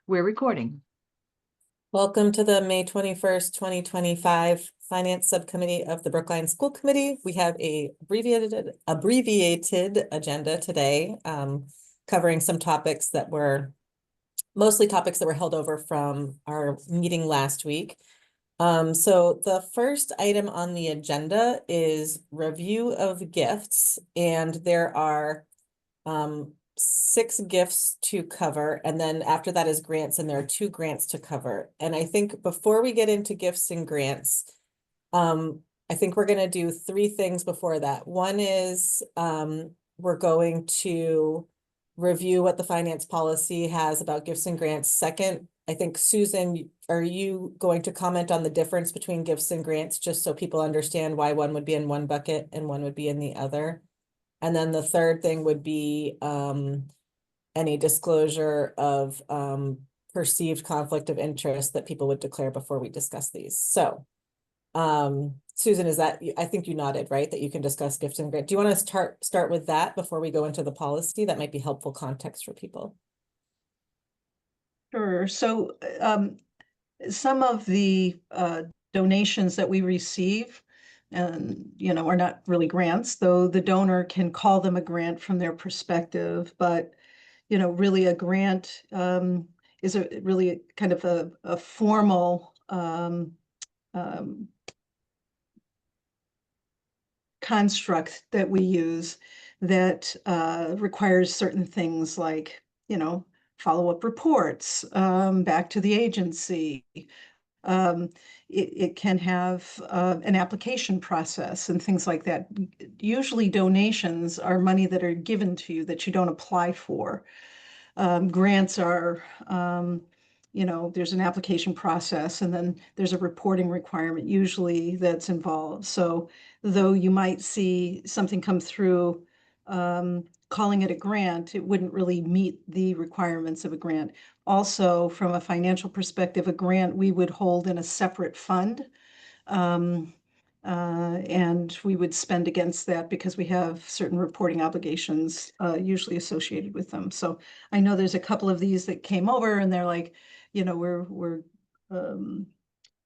We're recording. Welcome to the May 21st, 2025 Finance Subcommittee of the Brookline School Committee. We have a abbreviated agenda today, covering some topics that were mostly topics that were held over from our meeting last week. So the first item on the agenda is review of gifts, and there are 6 gifts to cover, and then after that is grants, and there are 2 grants to cover. And I think before we get into gifts and grants, I think we're going to do 3 things before that. One is we're going to review what the finance policy has about gifts and grants. Second, I think, Susan, are you going to comment on the difference between gifts and grants, just so people understand why one would be in one bucket and one would be in the other? And then the third thing would be any disclosure of perceived conflict of interest that people would declare before we discuss these. So, Susan, is that, I think you nodded, right, that you can discuss gifts and grants. Do you want to start with that before we go into the policy? That might be helpful context for people. Sure. So some of the donations that we receive, and are not really grants, though the donor can call them a grant from their perspective. But really a grant is really kind of a formal construct that we use that requires certain things like follow-up reports back to the agency. It can have an application process and things like that. Usually donations are money that are given to you that you don't apply for. Grants are, there's an application process, and then there's a reporting requirement usually that's involved. So though you might see something come through calling it a grant, it wouldn't really meet the requirements of a grant. Also, from a financial perspective, a grant we would hold in a separate fund, and we would spend against that because we have certain reporting obligations usually associated with them. So I know there's a couple of these that came over, and they're like, we're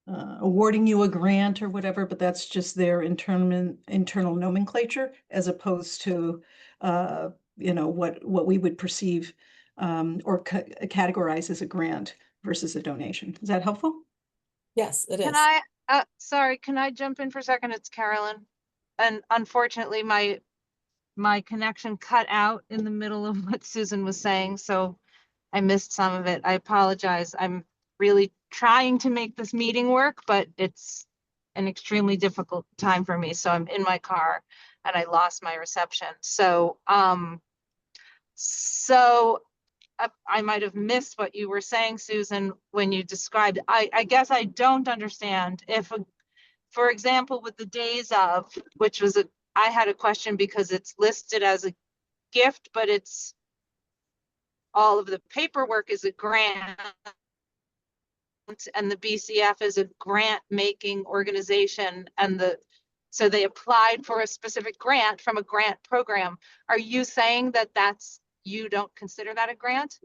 awarding you a grant or whatever, but that's just their internal nomenclature, as opposed to what we would perceive or categorize as a grant versus a donation. Is that helpful? Yes, it is. Sorry, can I jump in for a second? It's Carolyn. And unfortunately, my connection cut out in the middle of what Susan was saying, so I missed some of it. I apologize. I'm really trying to make this meeting work, but it's an extremely difficult time for me. So I'm in my car and I lost my reception. So, I might have missed what you were saying, Susan, when you described. I guess I don't understand if, for example, with the days of, which was I had a question because it's listed as a gift, but it's all of the paperwork is a grant, and the BCF is a grant making organization, and so they applied for a specific grant from a grant program. Are you saying that you don't consider that a grant?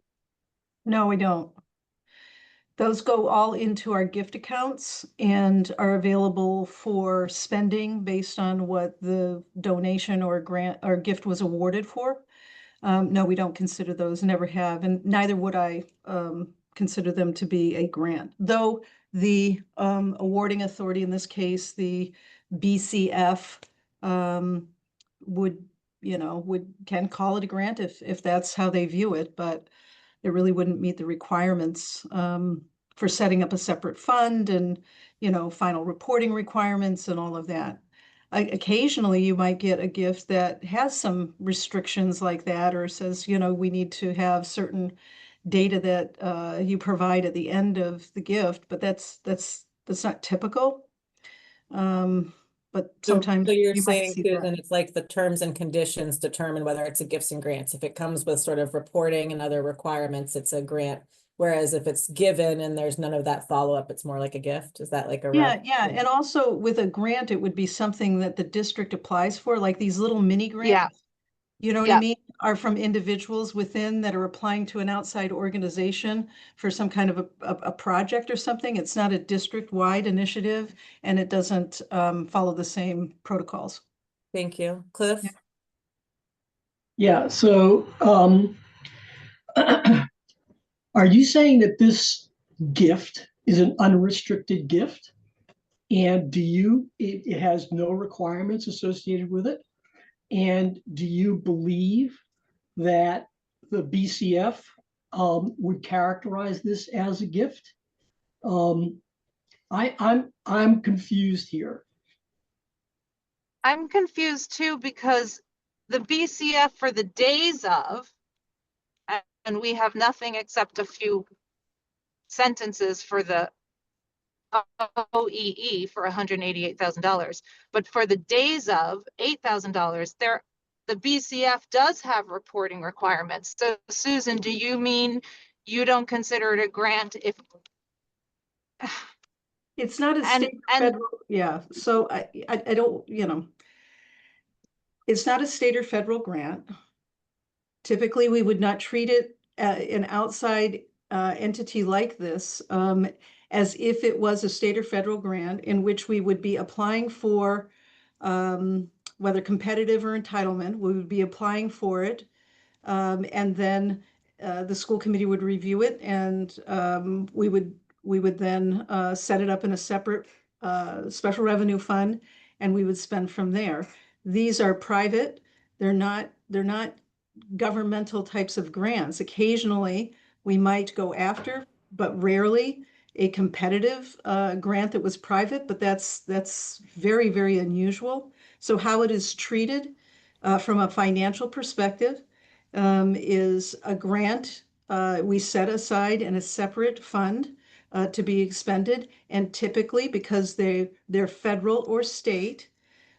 No, we don't. Those go all into our gift accounts and are available for spending based on what the donation or grant or gift was awarded for. No, we don't consider those, never have, and neither would I consider them to be a grant. Though the awarding authority, in this case, the BCF, can call it a grant if that's how they view it, but it really wouldn't meet the requirements for setting up a separate fund and final reporting requirements and all of that. Occasionally you might get a gift that has some restrictions like that, or says we need to have certain data that you provide at the end of the gift, but that's not typical. But sometimes so you're you saying, might see Susan, that. it's like the terms and conditions determine whether it's a gifts and grants. If it comes with sort of reporting and other requirements, it's a grant. Whereas if it's given and there's none of that follow-up, it's more like a gift. Is that like a Yeah. And also with a grant, it would be something that the district applies for, like these little mini grants. Yeah. You know what I mean? are from individuals within that are applying to an outside organization for some kind of a project or something. It's not a district-wide initiative, and it doesn't follow the same protocols. Thank you. Cliff? Yeah. Yeah, so are you saying that this gift is an unrestricted gift? And it has no requirements associated with it? And do you believe that the BCF would characterize this as a gift? I'm confused here. I'm confused too, because the BCF for the days of, and we have nothing except a few sentences for the OEE for $188,000, but for the days of $8,000, the BCF does have reporting requirements. So Susan, do you mean you don't consider it a grant if It's not a And- state or and- federal, yeah, so I don't, you know, it's not a state or federal grant. Typically, we would not treat it, an outside entity like this, as if it was a state or federal grant in which we would be applying for, whether competitive or entitlement, we would be applying for it. And then the school committee would review it, and we would then set it up in a separate special revenue fund, and we would spend from there. These are private. They're not governmental types of grants. Occasionally, we might go after, but rarely, a competitive grant that was private, but that's very, very unusual. So how it is treated from a financial perspective is a grant we set aside in a separate fund to be expended. And typically, because they're federal or state,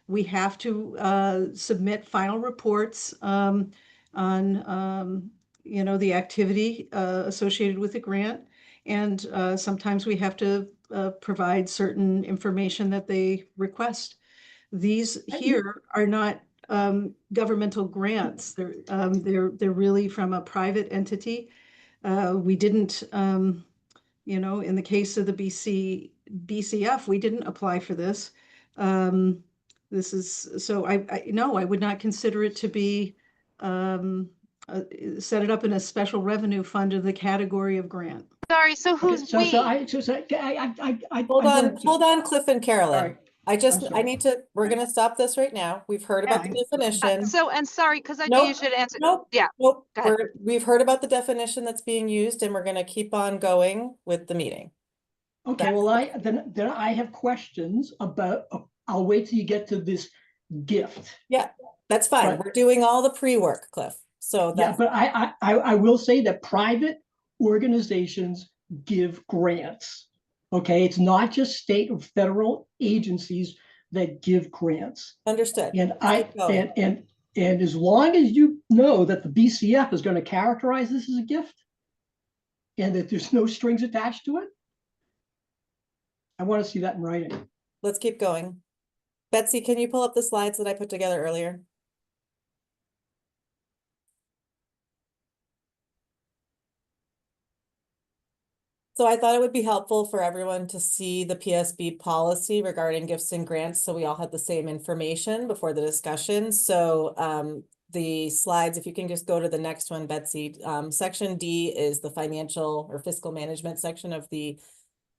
we have to submit final reports on the activity associated with the grant. And sometimes we have to provide certain information that they request. These here are not governmental grants. They're really from a private entity. We didn't, in the case of the BCF, we didn't apply for this. This is, so no, I would not consider it to be, set it up in a special revenue fund of the category of grant. sorry, so who's So we? Hold on, Cliff and Carolyn. Sorry. I sorry. need to, we're gonna stop this right now. We've heard about the Yeah, definition. So, and sorry, because I knew you Nope, should answer. Nope. Yeah, Nope, go ahead. we've heard about the definition that's being used, and we're gonna keep on going with the meeting. Okay, well, then I have questions about, I'll wait till you get to this gift. Yeah, that's fine. But- We're doing all the pre-work, Cliff. So Yeah, that's, but I will say that private organizations give grants. Okay, it's not just state or federal agencies that give grants. understood. And Keep going. and as long as you know that the BCF is going to characterize this as a gift and that there's no strings attached to it, I want to see that in writing. Let's keep going. Betsy, can you pull up the slides that I put together earlier? So I thought it would be helpful for everyone to see the PSB policy regarding gifts and grants, so we all had the same information before the discussion. So the slides, if you can just go to the next one, Betsy. Section D is the financial or fiscal management section of the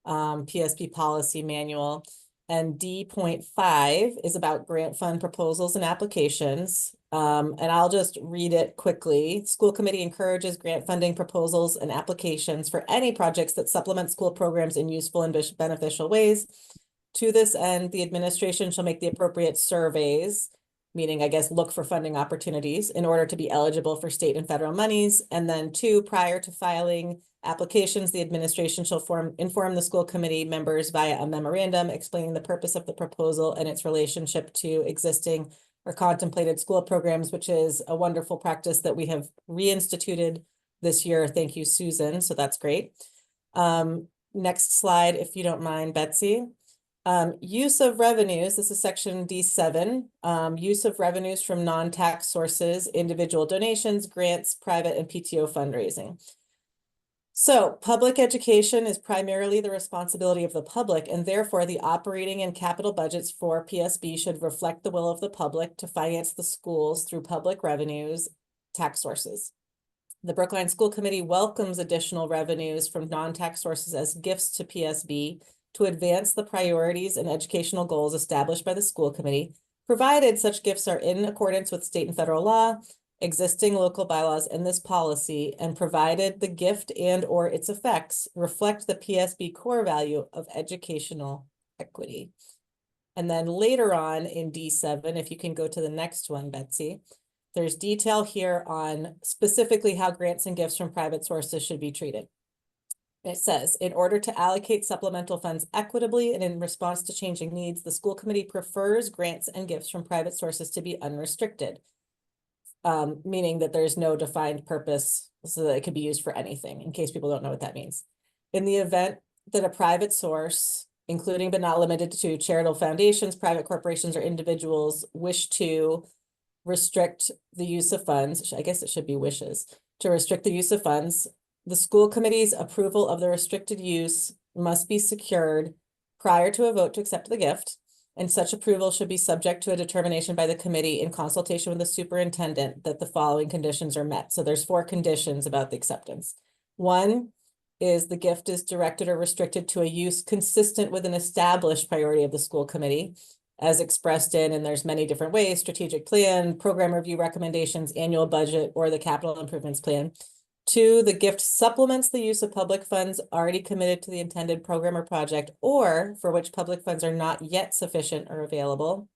PSB policy manual. And D.5 is about grant fund proposals and applications. And I'll just read it quickly. School committee encourages grant funding proposals and applications for any projects that supplement school programs in useful and beneficial ways. To this end, the administration shall make the appropriate surveys, meaning, I guess, look for funding opportunities in order to be eligible for state and federal monies. And then 2, prior to filing applications, the administration shall inform the school committee members via a memorandum explaining the purpose of the proposal and its relationship to existing or contemplated school programs, which is a wonderful practice that we have reinstituted this year. Thank you, Susan. So that's great. Next slide, if you don't mind, Betsy. Use of revenues, this is section D7, use of revenues from non-tax sources, individual donations, grants, private and PTO fundraising. So public education is primarily the responsibility of the public, and therefore the operating and capital budgets for PSB should reflect the will of the public to finance the schools through public revenues, tax sources. The Brookline School Committee welcomes additional revenues from non-tax sources as gifts to PSB to advance the priorities and educational goals established by the school committee, provided such gifts are in accordance with state and federal law, existing local bylaws, and this policy, and provided the gift and or its effects reflect the PSB core value of educational equity. And then later on in D7, if you can go to the next one, Betsy, there's detail here on specifically how grants and gifts from private sources should be treated. It says, in order to allocate supplemental funds equitably and in response to changing needs, the school committee prefers grants and gifts from private sources to be unrestricted. Meaning that there's no defined purpose so that it could be used for anything, in case people don't know what that means. In the event that a private source, including but not limited to charitable foundations, private corporations, or individuals wish to restrict the use of funds, I guess it should be wishes, to restrict the use of funds, the school committee's approval of the restricted use must be secured prior to a vote to accept the gift, and such approval should be subject to a determination by the committee in consultation with the superintendent that the following conditions are met. So there's 4 conditions about the acceptance. 1 is the gift is directed or restricted to a use consistent with an established priority of the school committee, as expressed in, and there's many different ways, strategic plan, program review recommendations, annual budget, or the capital improvements plan. 2, the gift supplements the use of public funds already committed to the intended program or project, or for which public funds are not yet sufficient or available.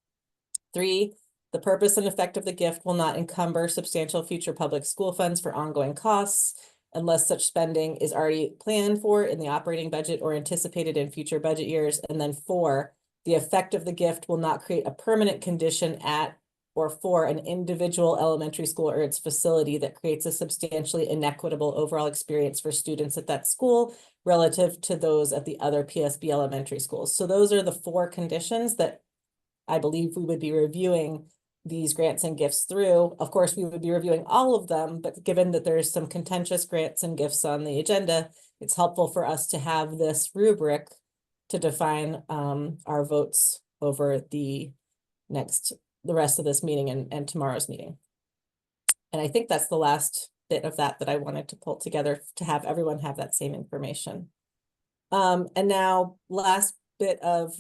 3, the purpose and effect of the gift will not encumber substantial future public school funds for ongoing costs, unless such spending is already planned for in the operating budget or anticipated in future budget years. And then 4, the effect of the gift will not create a permanent condition at or for an individual elementary school or its facility that creates a substantially inequitable overall experience for students at that school relative to those at the other PSB elementary schools. So those are the 4 conditions that I believe we would be reviewing these grants and gifts through. Of course, we would be reviewing all of them, but given that there's some contentious grants and gifts on the agenda, it's helpful for us to have this rubric to define our votes over the rest of this meeting and tomorrow's meeting. And I think that's the last bit of that I wanted to pull together to have everyone have that same information. And now last bit of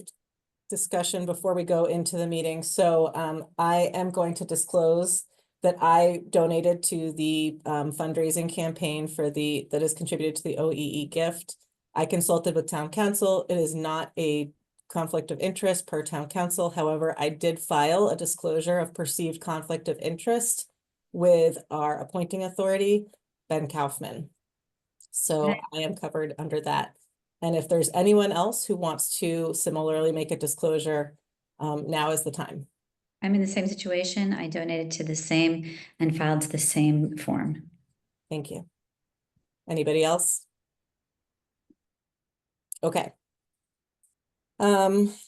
discussion before we go into the meeting. So I am going to disclose that I donated to the fundraising campaign for that is contributed to the OEE gift. I consulted with town council. It is not a conflict of interest per town council. However, I did file a disclosure of perceived conflict of interest with our appointing authority, Ben Kaufman. So I am covered under that. And if there's anyone else who wants to similarly make a disclosure, now is the time. I'm in the same situation. I donated to the same and filed to the same form. Thank you. Anybody else? Okay.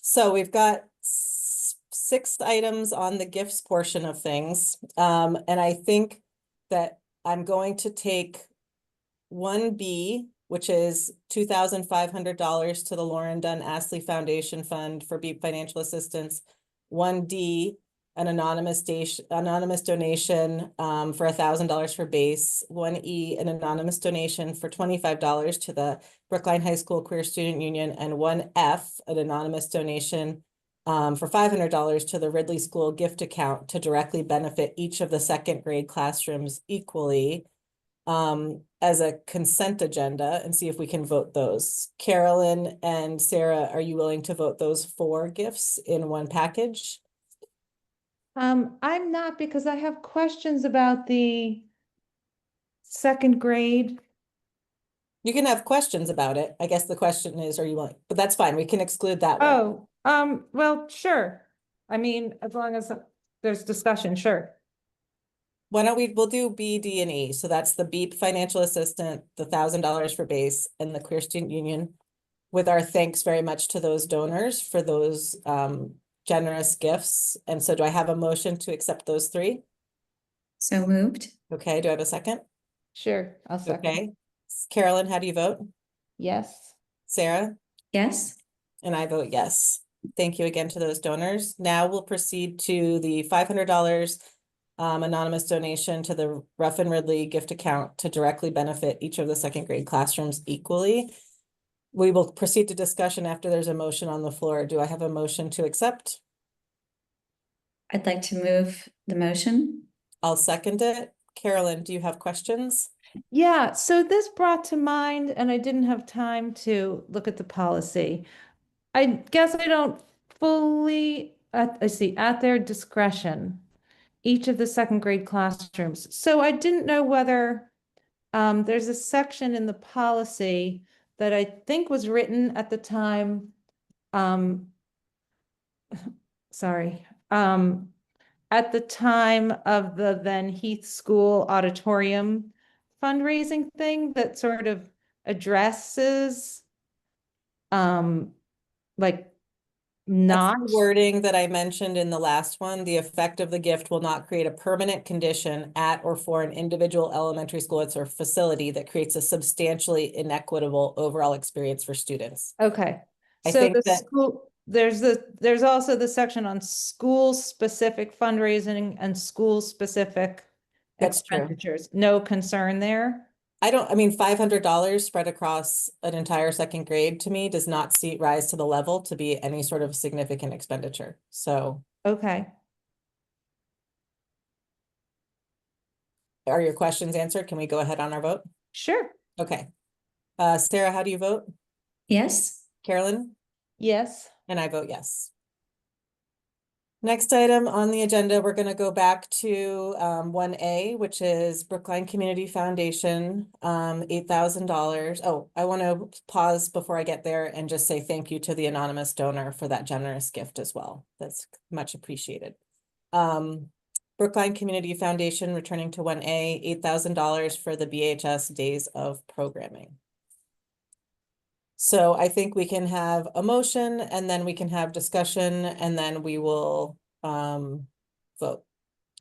So we've got 6 items on the gifts portion of things. And I think that I'm going to take 1B, which is $2,500 to the Lauren Dunn Astley Foundation Fund for BEEP financial assistance. 1D, an anonymous donation for $1,000 for base. 1E, an anonymous donation for $25 to the Brookline High School Queer Student Union. And 1F, an anonymous donation for $500 to the Ridley School gift account to directly benefit each of the 2nd grade classrooms equally as a consent agenda, and see if we can vote those. Carolyn and Sarah, are you willing to vote those 4 gifts in one package? I'm not, because I have questions about the 2nd grade. You can have questions about it. I guess the question is, are you willing? But that's fine. We can exclude that one. Oh, well, sure. I mean, as long as there's discussion, sure. Why don't we'll do B, D, and E. So that's the BEEP financial assistant, the $1,000 for base, and the Queer Student Union. with our thanks very much to those donors for those generous gifts. And so do I have a motion to accept those three? So moved. Okay, do I have a second? Sure, I'll second. Okay. Carolyn, how do you vote? Yes. Sarah? Yes. And I vote yes. Thank you again to those donors. Now we'll proceed to the $500 anonymous donation to the Ruffin Ridley gift account to directly benefit each of the second grade classrooms equally. We will proceed to discussion after there's a motion on the floor. Do I have a motion to accept? I'd like to move the motion. I'll second it. Carolyn, do you have questions? Yeah, so this brought to mind, and I didn't have time to look at the policy. I guess I don't fully, I see, at their discretion, each of the second grade classrooms. So I didn't know whether there's a section in the policy that I think was written at the time, sorry, at the time of the then Heath School auditorium fundraising thing that sort of addresses like not That's the wording that I mentioned in the last one. The effect of the gift will not create a permanent condition at or for an individual elementary school or facility that creates a substantially inequitable overall experience for students. okay. I So think the that- school, there's also the section on school specific fundraising and school specific That's true. expenditures. No concern there. I mean, $500 spread across an entire second grade to me does not rise to the level to be any sort of significant expenditure. So Okay. are your questions answered? Can we go ahead on our vote? Sure. Okay. Sarah, how do you vote? Yes. Carolyn? Yes. And I vote yes. Next item on the agenda, we're going to go back to 1A, which is Brookline Community Foundation, $8,000. Oh, I want to pause before I get there and just say thank you to the anonymous donor for that generous gift as well. That's much appreciated. Brookline Community Foundation returning to 1A, $8,000 for the BHS Days of Programming. So I think we can have a motion and then we can have discussion and then we will vote.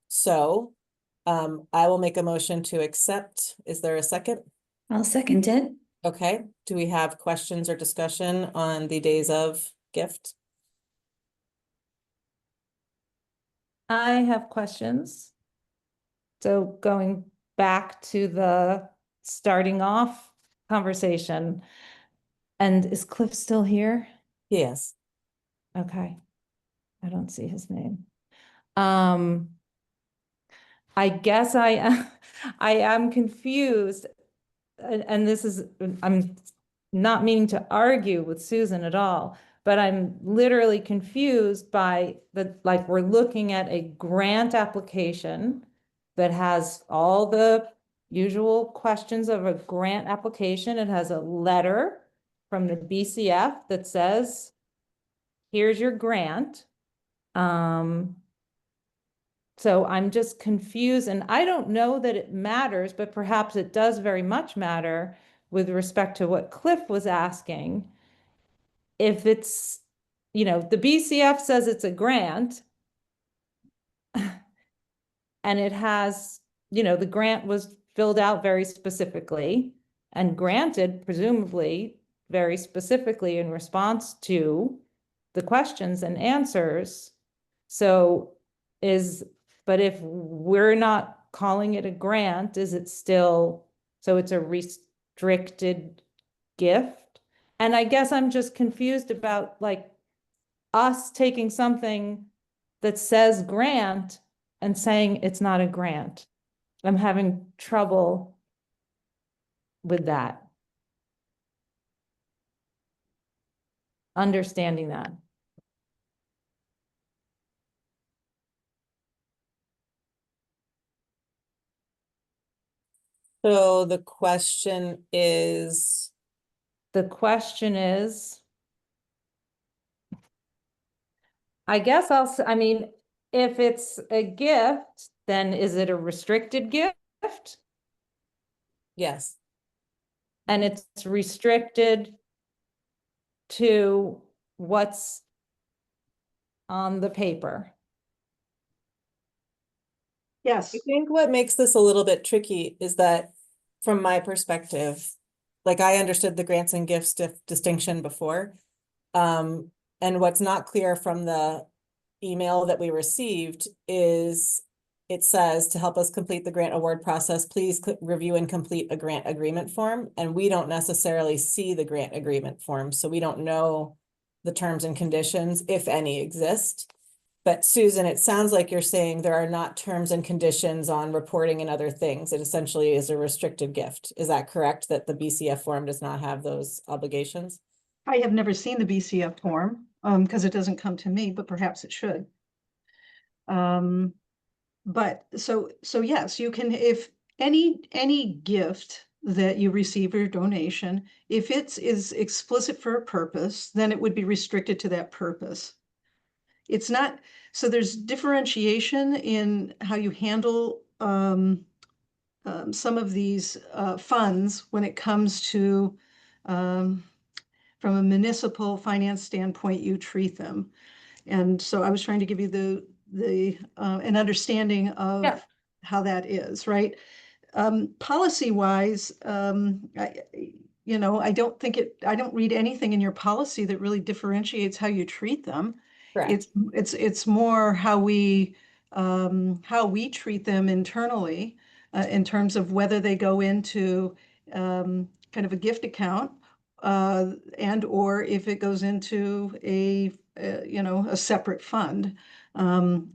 So I will make a motion to accept. Is there a second? I'll second it. Okay. Do we have questions or discussion on the Days of gift? I have questions. So going back to the starting off conversation, and is Cliff still here? Yes. Okay. I don't see his name. I guess I am confused, and this is, I'm not meaning to argue with Susan at all, but I'm literally confused by like, we're looking at a grant application that has all the usual questions of a grant application. It has a letter from the BCF that says, here's your grant. So I'm just confused, and I don't know that it matters, but perhaps it does very much matter with respect to what Cliff was asking. If it's, the BCF says it's a grant, and it has, the grant was filled out very specifically and granted, presumably, very specifically in response to the questions and answers. So but if we're not calling it a grant, is it still, so it's a restricted gift? And I guess I'm just confused about like us taking something that says grant and saying it's not a grant. I'm having trouble with that. Understanding that. So the question is, I guess I mean, if it's a gift, then is it a restricted gift? yes. And it's restricted to what's on the paper. Yes. I think what makes this a little bit tricky is that, from my perspective, like I understood the grants and gifts distinction before. And what's not clear from the email that we received is it says to help us complete the grant award process, please review and complete a grant agreement form. And we don't necessarily see the grant agreement form, so we don't know the terms and conditions, if any, exist. But Susan, it sounds like you're saying there are not terms and conditions on reporting and other things. It essentially is a restricted gift. Is that correct, that the BCF form does not have those obligations? I have never seen the BCF form, because it doesn't come to me, but perhaps it should. But so yes, you can, if any gift that you receive or donation, if is explicit for a purpose, then it would be restricted to that purpose. It's not, so there's differentiation in how you handle some of these funds when it comes to from a municipal finance standpoint, you treat them. And so I was trying to give you an understanding of Yeah. how that is, right? Policy wise, I don't think I don't read anything in your policy that really differentiates how you treat them. Correct. It's more how we treat them internally, in terms of whether they go into kind of a gift account, and or if it goes into a separate fund.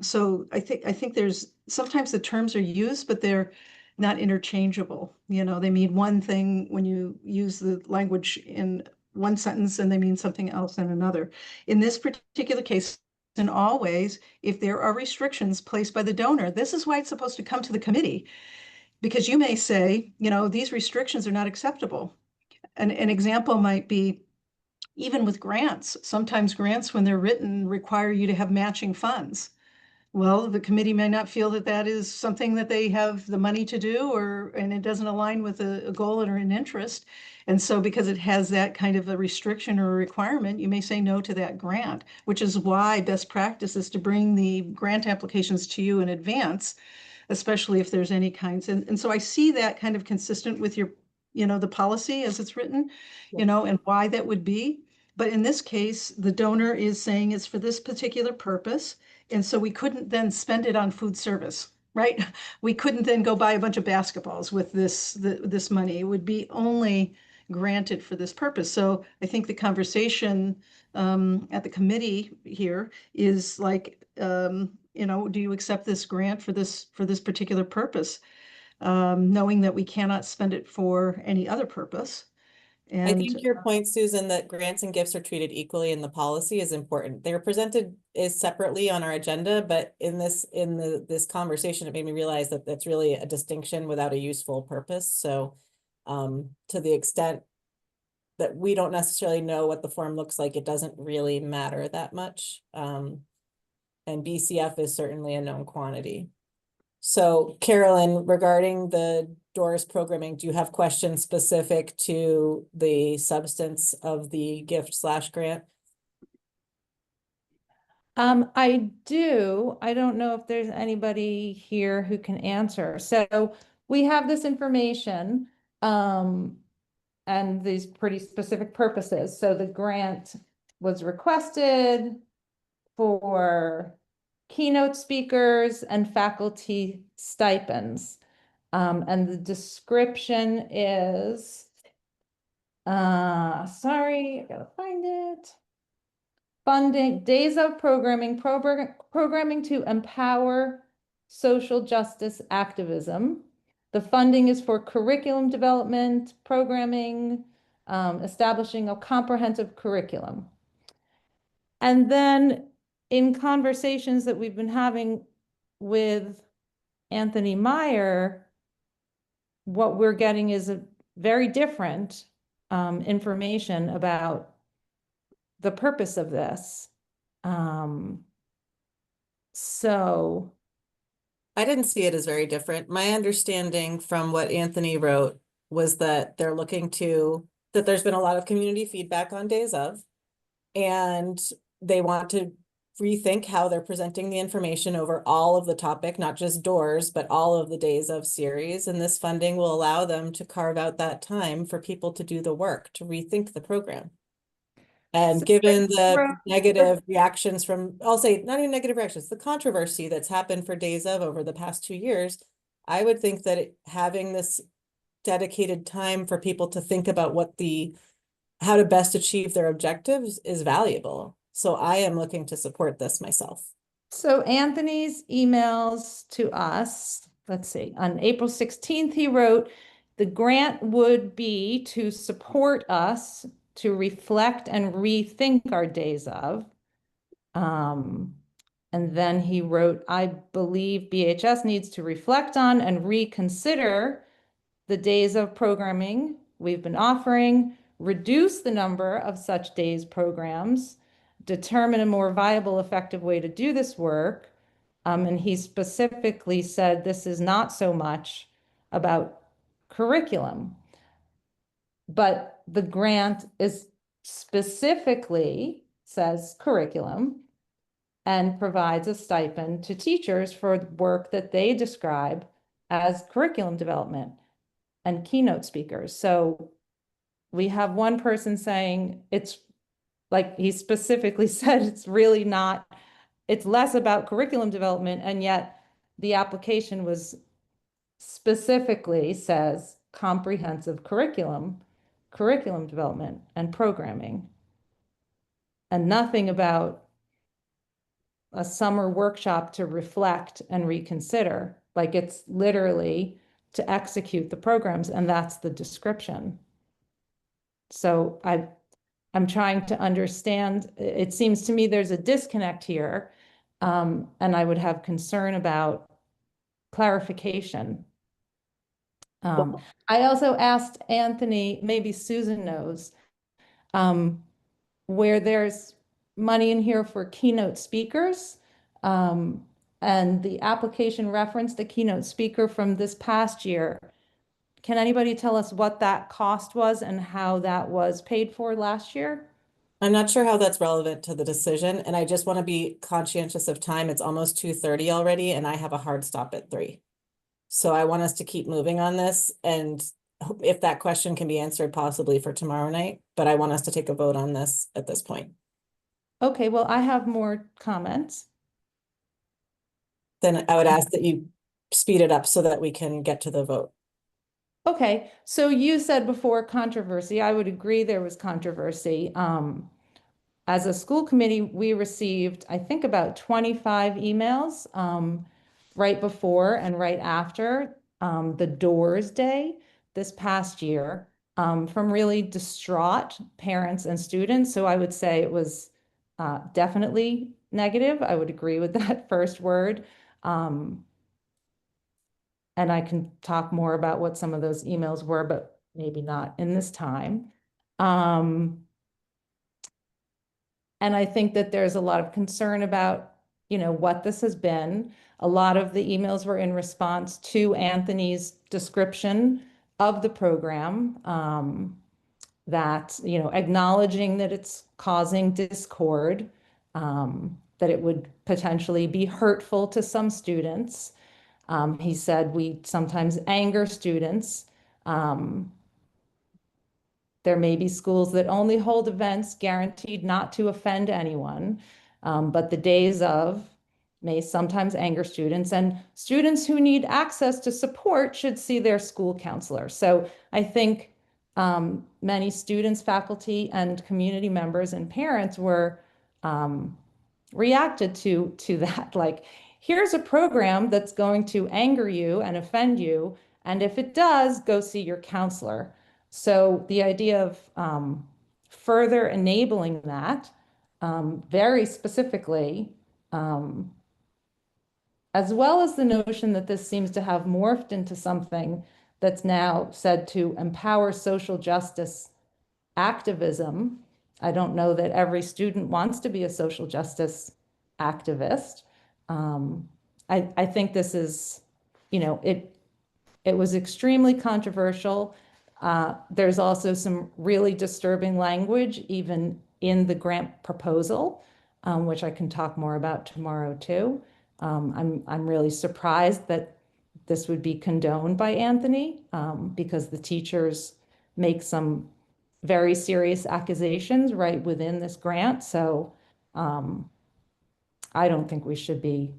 So I think there's sometimes the terms are used, but they're not interchangeable. They mean one thing when you use the language in one sentence, and they mean something else in another. In this particular case, in all ways, if there are restrictions placed by the donor, this is why it's supposed to come to the committee, because you may say, these restrictions are not acceptable. An example might be, even with grants, sometimes grants, when they're written, require you to have matching funds. Well, the committee may not feel that that is something that they have the money to do, and it doesn't align with a goal or an interest. And so because it has that kind of a restriction or a requirement, you may say no to that grant, which is why best practice is to bring the grant applications to you in advance, especially if there's any kinds. And so I see that kind of consistent with your, the policy as it's written, and why that would be. But in this case, the donor is saying it's for this particular purpose. And so we couldn't then spend it on food service, right? We couldn't then go buy a bunch of basketballs with this money. It would be only granted for this purpose. So I think the conversation at the committee here is like, do you accept this grant for this particular purpose? Knowing that we cannot spend it for any other purpose. I And think your point, Susan, that grants and gifts are treated equally in the policy is important. They're presented as separately on our agenda, but in this conversation, it made me realize that that's really a distinction without a useful purpose. So to the extent that we don't necessarily know what the form looks like, it doesn't really matter that much. And BCF is certainly a known quantity. So Carolyn, regarding the Doris programming, do you have questions specific to the substance of the gift/grant? I do. I don't know if there's anybody here who can answer. So we have this information, and these pretty specific purposes. So the grant was requested for keynote speakers and faculty stipends. And the description is, sorry, I gotta find it. Funding, days of programming to empower social justice activism. The funding is for curriculum development, programming, establishing a comprehensive curriculum. And then in conversations that we've been having with Anthony Meyer, what we're getting is a very different information about the purpose of this. So I didn't see it as very different. My understanding from what Anthony wrote was that they're looking to, that there's been a lot of community feedback on Days of. And they want to rethink how they're presenting the information over all of the topic, not just doors, but all of the days of series. And this funding will allow them to carve out that time for people to do the work, to rethink the program. And So given the Right. negative reactions from, I'll say, not even negative reactions, the controversy that's happened for days of over the past 2 years, I would think that having this dedicated time for people to think about how to best achieve their objectives is valuable. So I am looking to support this myself. So Anthony's emails to us, let's see, on April 16th, he wrote, the grant would be to support us to reflect and rethink our days of. And then he wrote, I believe BHS needs to reflect on and reconsider the days of programming we've been offering, reduce the number of such days programs, determine a more viable, effective way to do this work. And he specifically said this is not so much about curriculum, but the grant is specifically says curriculum and provides a stipend to teachers for work that they describe as curriculum development and keynote speakers. So we have one person saying it's like he specifically said it's really not, it's less about curriculum development, and yet the application was specifically says comprehensive curriculum development and programming, and nothing about a summer workshop to reflect and reconsider. Like it's literally to execute the programs, and that's the description. So I'm trying to understand, it seems to me there's a disconnect here, and I would have concern about clarification. I also asked Anthony, maybe Susan knows, where there's money in here for keynote speakers. And the application referenced the keynote speaker from this past year. Can anybody tell us what that cost was and how that was paid for last year? I'm not sure how that's relevant to the decision, and I just want to be conscientious of time. It's almost 2:30 already, and I have a hard stop at 3. So I want us to keep moving on this, and if that question can be answered possibly for tomorrow night, but I want us to take a vote on this at this point. Okay, well, I have more comments. Then I would ask that you speed it up so that we can get to the vote. Okay, so you said before controversy. I would agree there was controversy. As a school committee, we received, I think, about 25 emails right before and right after the Doors Day this past year from really distraught parents and students. So I would say it was definitely negative. I would agree with that first word. And I can talk more about what some of those emails were, but maybe not in this time. And I think that there's a lot of concern about, what this has been. A lot of the emails were in response to Anthony's description of the program, that, acknowledging that it's causing discord, that it would potentially be hurtful to some students. He said we sometimes anger students. There may be schools that only hold events guaranteed not to offend anyone, but the days of may sometimes anger students, and students who need access to support should see their school counselor. So I think many students, faculty, and community members and parents were reacted to that. Like, here's a program that's going to anger you and offend you, and if it does, go see your counselor. So the idea of further enabling that very specifically, as well as the notion that this seems to have morphed into something that's now said to empower social justice activism. I don't know that every student wants to be a social justice activist. I think this is, it was extremely controversial. There's also some really disturbing language, even in the grant proposal, which I can talk more about tomorrow too. I'm really surprised that this would be condoned by Anthony, because the teachers make some very serious accusations right within this grant. So I don't think we should be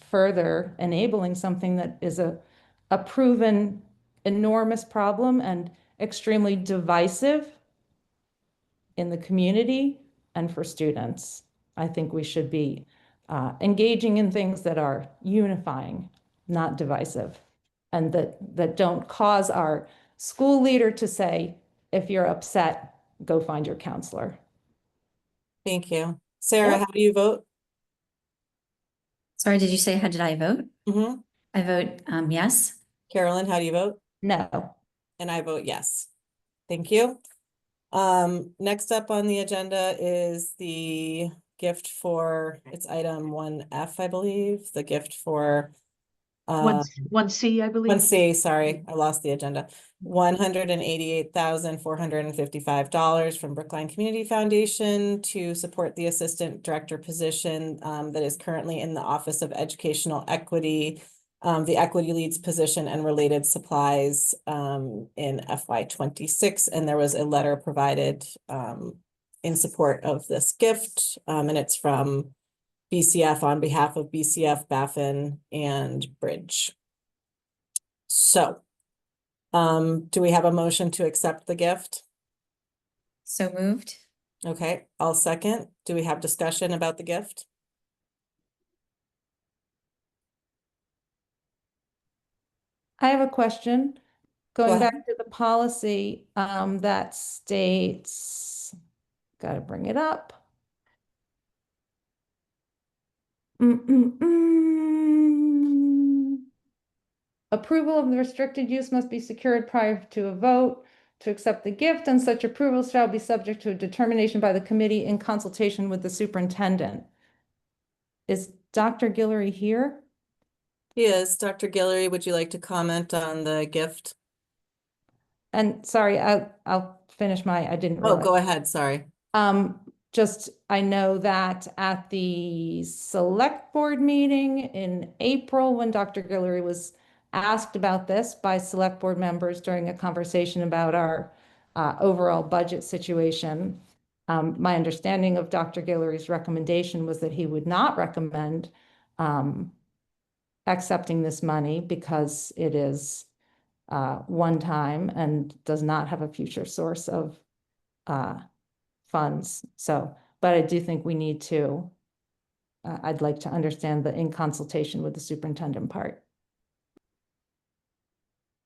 further enabling something that is a proven enormous problem and extremely divisive in the community and for students. I think we should be engaging in things that are unifying, not divisive, and that don't cause our school leader to say, if you're upset, go find your counselor. Thank you. Sarah, Yep. how do you vote? Sorry, did you say how did I vote? Mhm. I vote yes. Carolyn, how do you vote? No. And I vote yes. Thank you. Next up on the agenda is the gift for, it's item 1F, I believe, the gift for One C, I believe. 1C, sorry, I lost the agenda. $188,455 from Brookline Community Foundation to support the assistant director position that is currently in the Office of Educational Equity, the equity leads position and related supplies in FY26. And there was a letter provided in support of this gift, and it's from BCF on behalf of BCF, Baffin, and Bridge. So, do we have a motion to accept the gift? So moved. Okay, I'll second. Do we have discussion about the gift? I have a question. Go Going ahead. back to the policy that states, gotta bring it up. Approval of the restricted use must be secured prior to a vote to accept the gift, and such approval shall be subject to a determination by the committee in consultation with the superintendent. Is Dr. Guillory here? Yes, Dr. Guillory, would you like to comment on the gift? And sorry, I'll finish I didn't Oh, realize. go ahead, sorry. Just, I know that at the select board meeting in April, when Dr. Guillory was asked about this by select board members during a conversation about our overall budget situation, my understanding of Dr. Guillory's recommendation was that he would not recommend accepting this money because it is one time and does not have a future source of funds. So, but I do think we need to, I'd like to understand the in consultation with the superintendent part.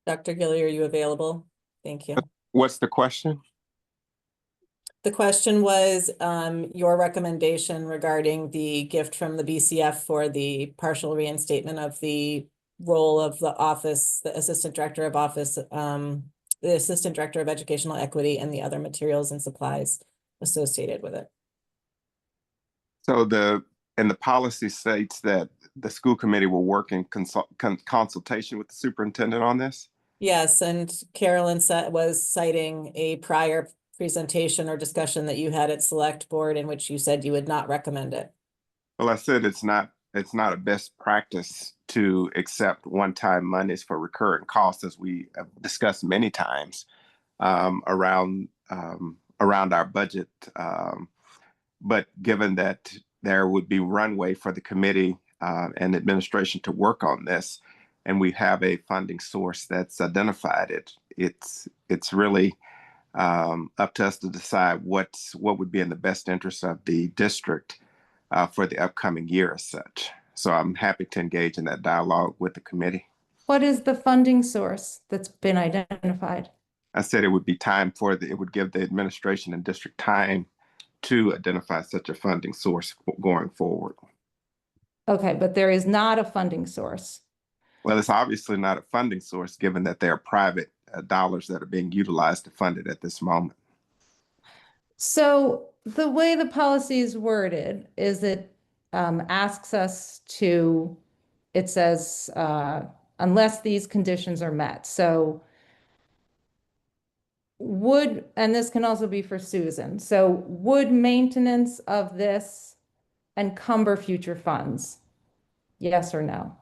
Dr. Guillory, are you available? Thank you. What's the question? The question was your recommendation regarding the gift from the BCF for the partial reinstatement of the role of the office, the assistant director of office, the assistant director of educational equity, and the other materials and supplies associated with it. So the policy states that the school committee will work in consultation with the superintendent on this? Yes, and Carolyn was citing a prior presentation or discussion that you had at select board in which you said you would not recommend it. Well, I said it's not a best practice to accept one-time monies for recurring costs, as we have discussed many times around our budget. But given that there would be runway for the committee and administration to work on this, and we have a funding source that's identified, it's really up to us to decide what would be in the best interest of the district for the upcoming year as such. So I'm happy to engage in that dialogue with the committee. What is the funding source that's been identified? I said it would be time it would give the administration and district time to identify such a funding source going forward. Okay, but there is not a funding source. Well, it's obviously not a funding source given that there are private dollars that are being utilized to fund it at this moment. So the way the policy is worded is it asks us to, it says, unless these conditions are met. So would, and this can also be for Susan, so would maintenance of this encumber future funds? Yes or no?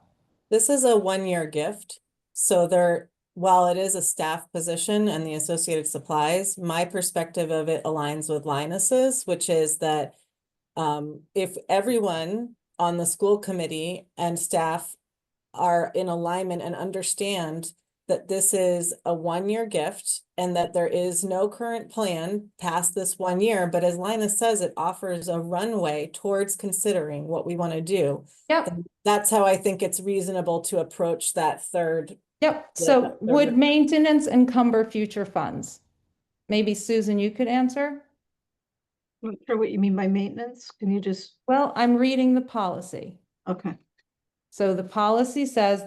This is a one-year gift. So while it is a staff position and the associated supplies, my perspective of it aligns with Linus's, which is that if everyone on the school committee and staff are in alignment and understand that this is a one-year gift and that there is no current plan past this 1 year, but as Linus says, it offers a runway towards considering what we want to do. Yep. And that's how I think it's reasonable to approach that third. Yep. So would maintenance encumber future funds? Maybe Susan, you could answer? I'm not sure what you mean by maintenance. Can you just, Well, I'm reading the policy. okay. So the policy says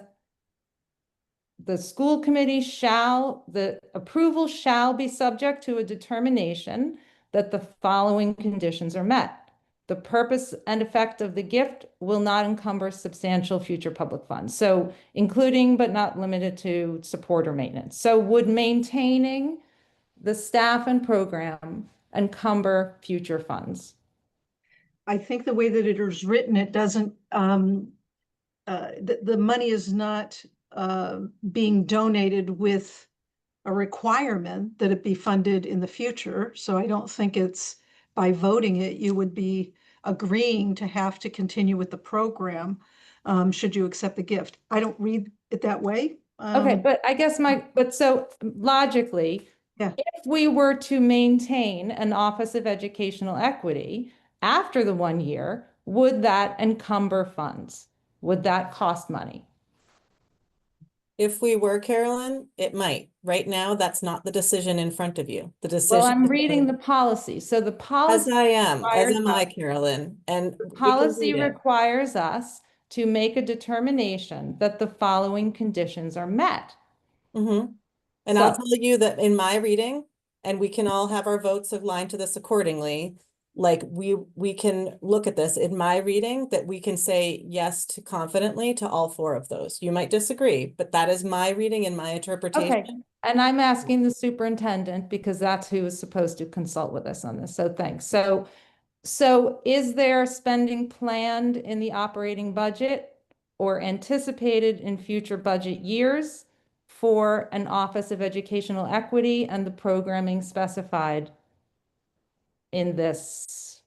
the school committee the approval shall be subject to a determination that the following conditions are met. The purpose and effect of the gift will not encumber substantial future public funds. So including but not limited to support or maintenance. So would maintaining the staff and program encumber future funds? I think the way that it is written, it doesn't, the money is not being donated with a requirement that it be funded in the future. So I don't think it's by voting it, you would be agreeing to have to continue with the program should you accept the gift. I don't read it that way. Okay, but I guess but so logically, Yeah. if we were to maintain an Office of Educational Equity after the 1 year, would that encumber funds? Would that cost money? If we were, Carolyn, it might. Right now, that's not the decision in front of you. The decision. Well, I'm reading the policy. So the As policy I am, as requires am I, us- Carolyn, and the we can policy read it. requires us to make a determination that the following conditions are met. Mm-hmm. And I'll So- tell you that in my reading, and we can all have our votes aligned to this accordingly, like we can look at this in my reading that we can say yes to confidently to all 4 of those. You might disagree, but that is my reading and my interpretation. Okay, and I'm asking the superintendent because that's who is supposed to consult with us on this. So thanks. So is there spending planned in the operating budget or anticipated in future budget years for an Office of Educational Equity and the programming specified in this?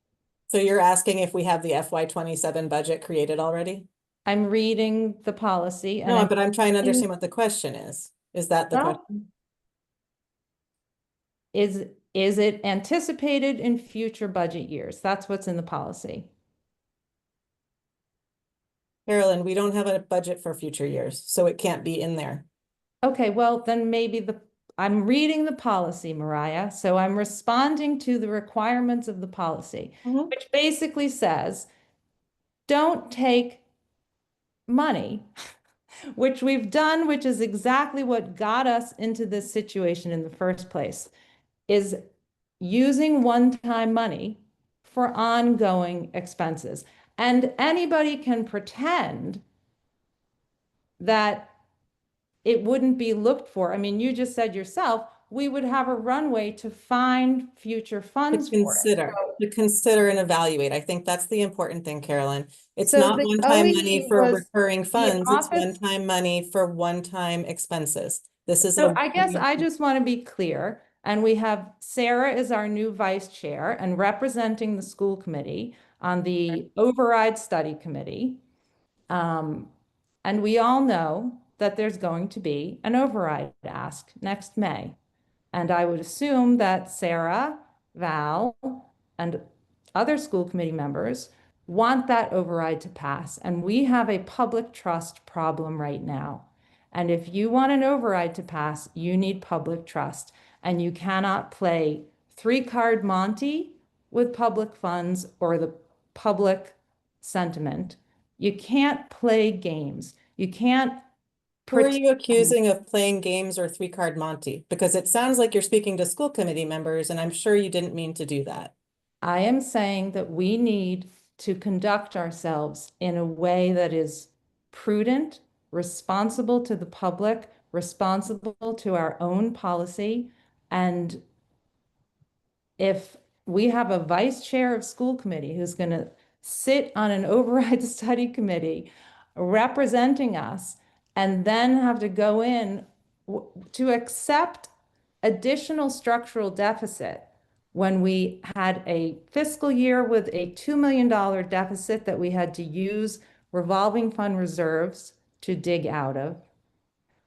So you're asking if we have the FY27 budget created already? I'm reading the policy and No, but I'm trying to understand what the question is. Is that the Well, question? Is it anticipated in future budget years? That's what's in the policy. Carolyn, we don't have a budget for future years, so it can't be in there. Okay, well, then maybe I'm reading the policy, Mariah, so I'm responding to the requirements of the policy, Mhm. which basically says, don't take money, which we've done, which is exactly what got us into this situation in the first place, is using one-time money for ongoing expenses. And anybody can pretend that it wouldn't be looked for. I mean, you just said yourself, we would have a runway to find future funds for it. To consider and evaluate. I think that's the important thing, Carolyn. It's So not the one-time OEE money for was recurring funds. It's office- one-time money for one-time expenses. This is So a. I guess I just want to be clear, and we have Sarah is our new vice chair and representing the school committee on the override study committee. And we all know that there's going to be an override ask next May. And I would assume that Sarah, Val, and other school committee members want that override to pass. And we have a public trust problem right now. And if you want an override to pass, you need public trust. And you cannot play 3-card Monty with public funds or the public sentiment. You can't play games. You can't. Who are you accusing of playing games or 3-card Monty? Because it sounds like you're speaking to school committee members, and I'm sure you didn't mean to do that. I am saying that we need to conduct ourselves in a way that is prudent, responsible to the public, responsible to our own policy, And if we have a vice chair of school committee who's going to sit on an override study committee representing us and then have to go in to accept additional structural deficit when we had a fiscal year with a $2 million deficit that we had to use revolving fund reserves to dig out of,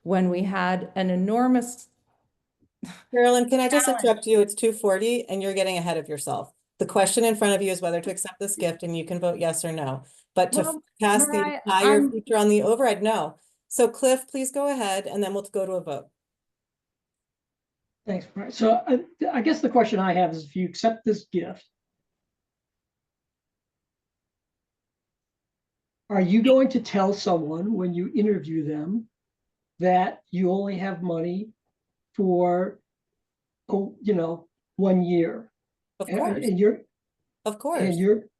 when we had an enormous Carolyn, can I just interrupt you? It's 2:40 and you're getting ahead of yourself. The question in front of you is whether to accept this gift, and you can vote yes or no. But to Well, cast the Mariah, entire I'm- future on the override, no. So Cliff, please go ahead and then we'll go to a vote. Thanks, Brian. So I guess the question I have is, if you accept this gift, are you going to tell someone when you interview them that you only have money for, 1 year? Of And- course, And you're, of course.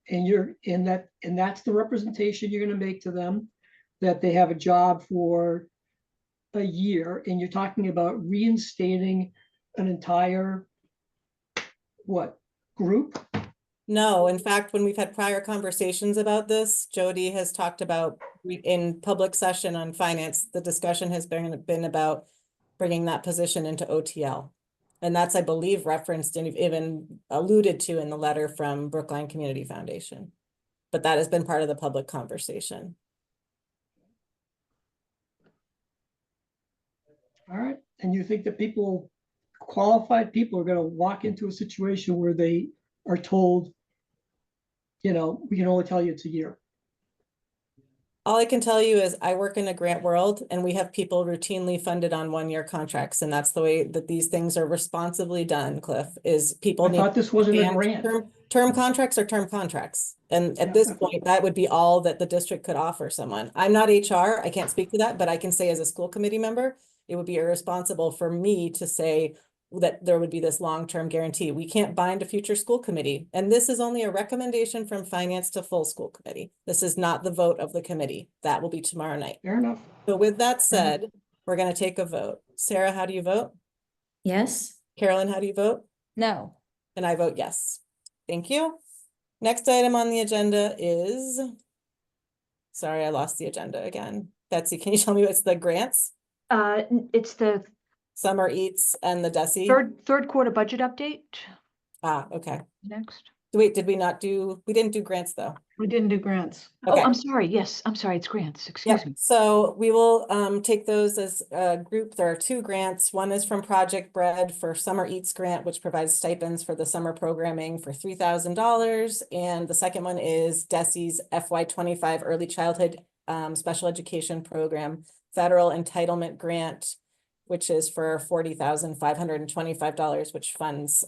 and that's the representation you're going to make to them, that they have a job for a year, and you're talking about reinstating an entire, group? No, in fact, when we've had prior conversations about this, Jody has talked about in public session on finance, the discussion has been about bringing that position into OTL. And that's, I believe, referenced and even alluded to in the letter from Brookline Community Foundation. But that has been part of the public conversation. All right. And you think that qualified people are going to walk into a situation where they are told, we can only tell you it's a year? All I can tell you is I work in a grant world and we have people routinely funded on 1-year contracts. And that's the way that these things are responsibly done, Cliff, is people I thought this wasn't a understand grant. term contracts are term contracts. And at Yeah, this I thought- point, that would be all that the district could offer someone. I'm not HR, I can't speak to that, but I can say as a school committee member, it would be irresponsible for me to say that there would be this long-term guarantee. We can't bind a future school committee. And this is only a recommendation from finance to full school committee. This is not the vote of the committee. That will be tomorrow night. Fair enough. So with that said, we're going to take a vote. Sarah, how do you vote? Yes. Carolyn, how do you vote? no. And I vote yes. Thank you. Next item on the agenda is, sorry, I lost the agenda again. Betsy, can you tell me what's the grants? It's the Summer Eats and the DESI? third quarter budget update Ah, okay. next. Wait, did we didn't do grants though. We didn't do grants. Okay. Oh, I'm sorry. Yes, I'm sorry. It's grants. Excuse Yep, me. so we will take those as a group. There are 2 grants. One is from Project Bread for Summer Eats Grant, which provides stipends for the summer programming for $3,000. And the second one is DESI's FY25 Early Childhood Special Education Program Federal Entitlement Grant, which is for $40,525, which funds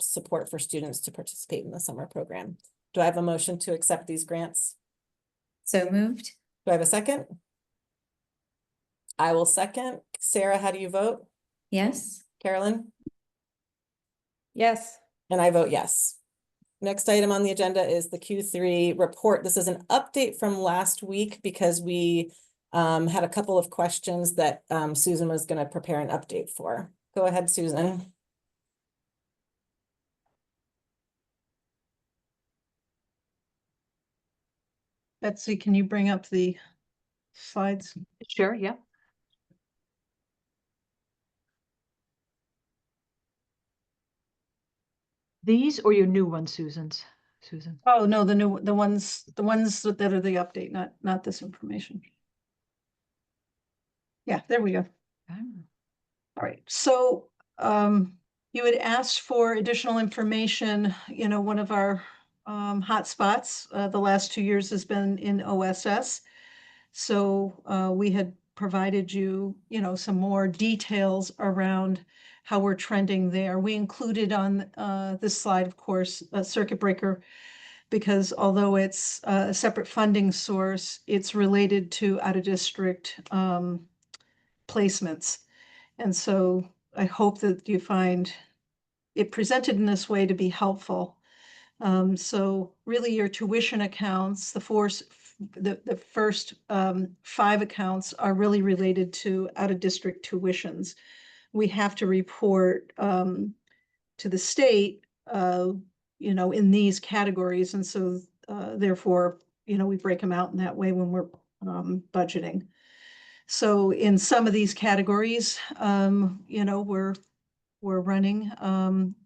support for students to participate in the summer program. Do I have a motion to accept these grants? So moved. Do I have a second? I will second. Sarah, how do you vote? Yes. Carolyn? Yes. And I vote yes. Next item on the agenda is the Q3 report. This is an update from last week because we had a couple of questions that Susan was going to prepare an update for. Go ahead, Susan. Betsy, can you bring up the slides? Sure. Yeah. These or your new ones, Susan? Oh, no, the ones that are the update, not this information. Yeah, there we go. Ah. All right, so you had asked for additional information. One of our hot spots the last 2 years has been in OSS. So we had provided you, some more details around how we're trending there. We included on this slide, of course, a circuit breaker, because although it's a separate funding source, it's related to out-of-district placements. And so I hope that you find it presented in this way to be helpful. So really your tuition accounts, the first 5 accounts are really related to out-of-district tuitions, we have to report to the state, in these categories. And so therefore, we break them out in that way when we're budgeting. So in some of these categories, we're running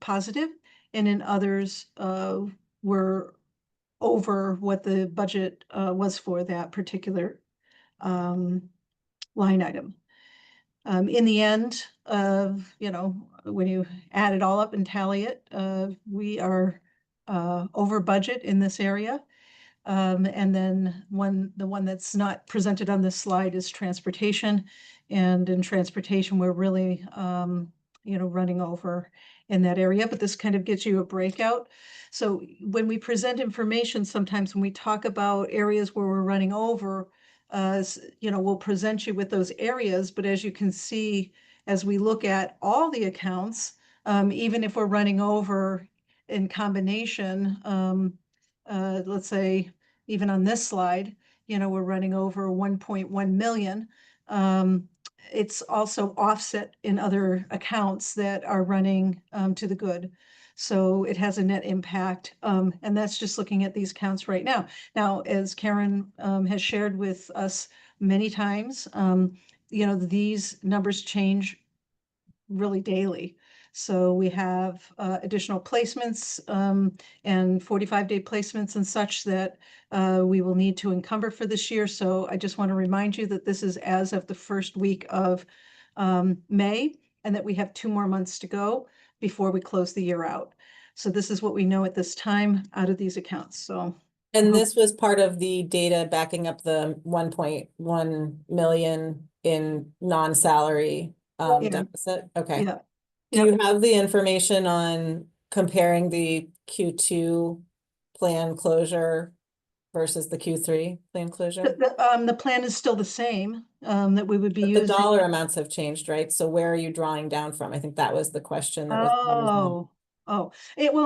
positive, and in others, we're over what the budget was for that particular line item. In the end of, when you add it all up and tally it, we are over budget in this area. And then the one that's not presented on this slide is transportation. And in transportation, we're really, running over in that area, but this kind of gives you a breakout. So when we present information, sometimes when we talk about areas where we're running over, we'll present you with those areas, but as you can see, as we look at all the accounts, even if we're running over in combination, let's say, even on this slide, we're running over 1.1 million. It's also offset in other accounts that are running to the good. So it has a net impact. And that's just looking at these counts right now. Now, as Karen has shared with us many times, these numbers change really daily. So we have additional placements and 45-day placements and such that we will need to encumber for this year. So I just want to remind you that this is as of the first week of May, and that we have 2 more months to go before we close the year out. So this is what we know at this time out of these accounts. So. And this was part of the data backing up the 1.1 million in non-salary Yeah. deficit? Okay. Yeah. Do you have the information on comparing the Q2 plan closure versus the Q3 plan closure? The plan is still the same, that we would be But the using. dollar amounts have changed, right? So where are you drawing down from? I think that was the question. Well,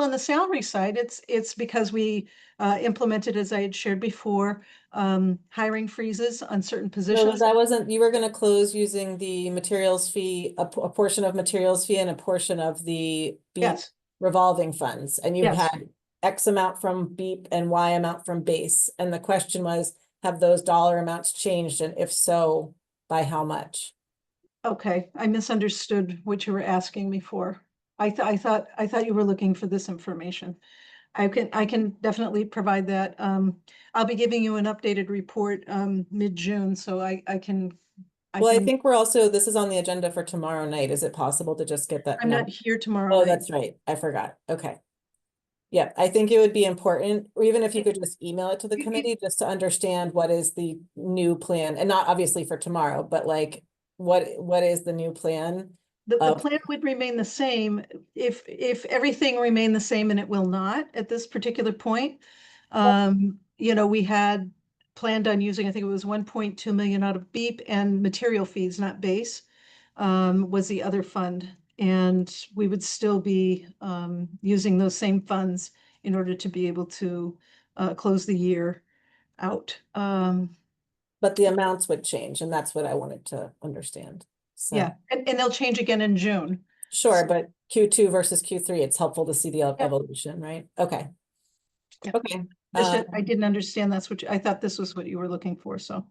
on the salary side, it's because we implemented, as I had shared before, hiring freezes on certain No, positions. that wasn't, you were going to close using the materials fee, a portion of materials fee and a portion of the BEEP Yes. revolving funds. And you Yes. had X amount from BEEP and Y amount from base. And the question was, have those dollar amounts changed? And if so, by how much? Okay, I misunderstood what you were asking me for. I thought you were looking for this information. I can definitely provide that. I'll be giving you an updated report mid-June, so I can. Well, I think we're also, this is on the agenda for tomorrow night. Is it possible to just get that? I'm not here tomorrow Oh, night. that's right. I forgot. Okay. Yeah, I think it would be important, or even if you could just email it to the committee, just to understand what is the new plan, and not obviously for tomorrow, but like, what is the new plan? The plan would remain the same if everything remained the same, and it will not at this particular point. We had planned on using, I think it was 1.2 million out of BEEP, and material fees, not base, was the other fund. And we would still be using those same funds in order to be able to close the year out. But the amounts would change, and that's what I wanted to understand. So, yeah, and they'll change again in June. sure, but Q2 versus Q3, it's helpful to see the evolution, right? Okay. Yep. Okay. I didn't understand that's what I thought this was what you were looking for, so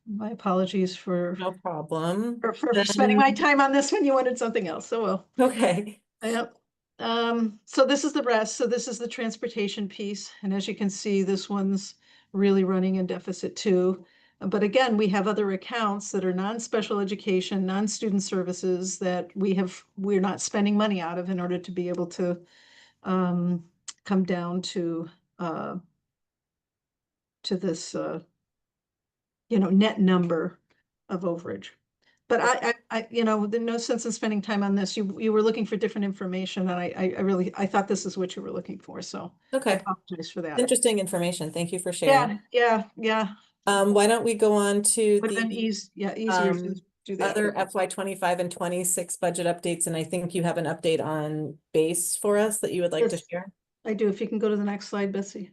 my apologies for No problem. for spending my time on this when you wanted something else. So well. Okay. Yep. So this is the rest. So this is the transportation piece, and as you can see, this one's really running in deficit too. But again, we have other accounts that are non-special education, non-student services that we're not spending money out of in order to be able to come down to this net number of overage. But there's no sense in spending time on this. You were looking for different information, and I thought this is what you were looking for. So I Okay. apologize for that. Interesting information. Thank you for sharing. Yeah. Why don't we go on to Would have been the easier to do that. other FY25 and 26 budget updates, and I think you have an update on base for us that you would like to Yes. share. I do. If you can go to the next slide, Betsy.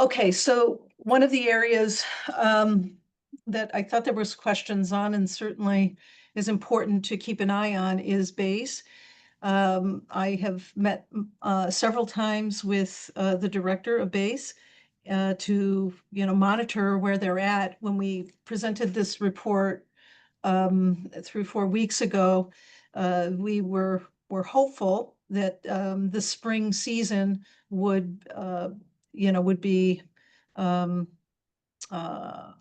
Okay, so one of the areas that I thought there was questions on, and certainly is important to keep an eye on is base. I have met several times with the director of base to, monitor where they're at. When we presented this report 3 or 4 weeks ago, we were hopeful that the spring season would, would be, um, our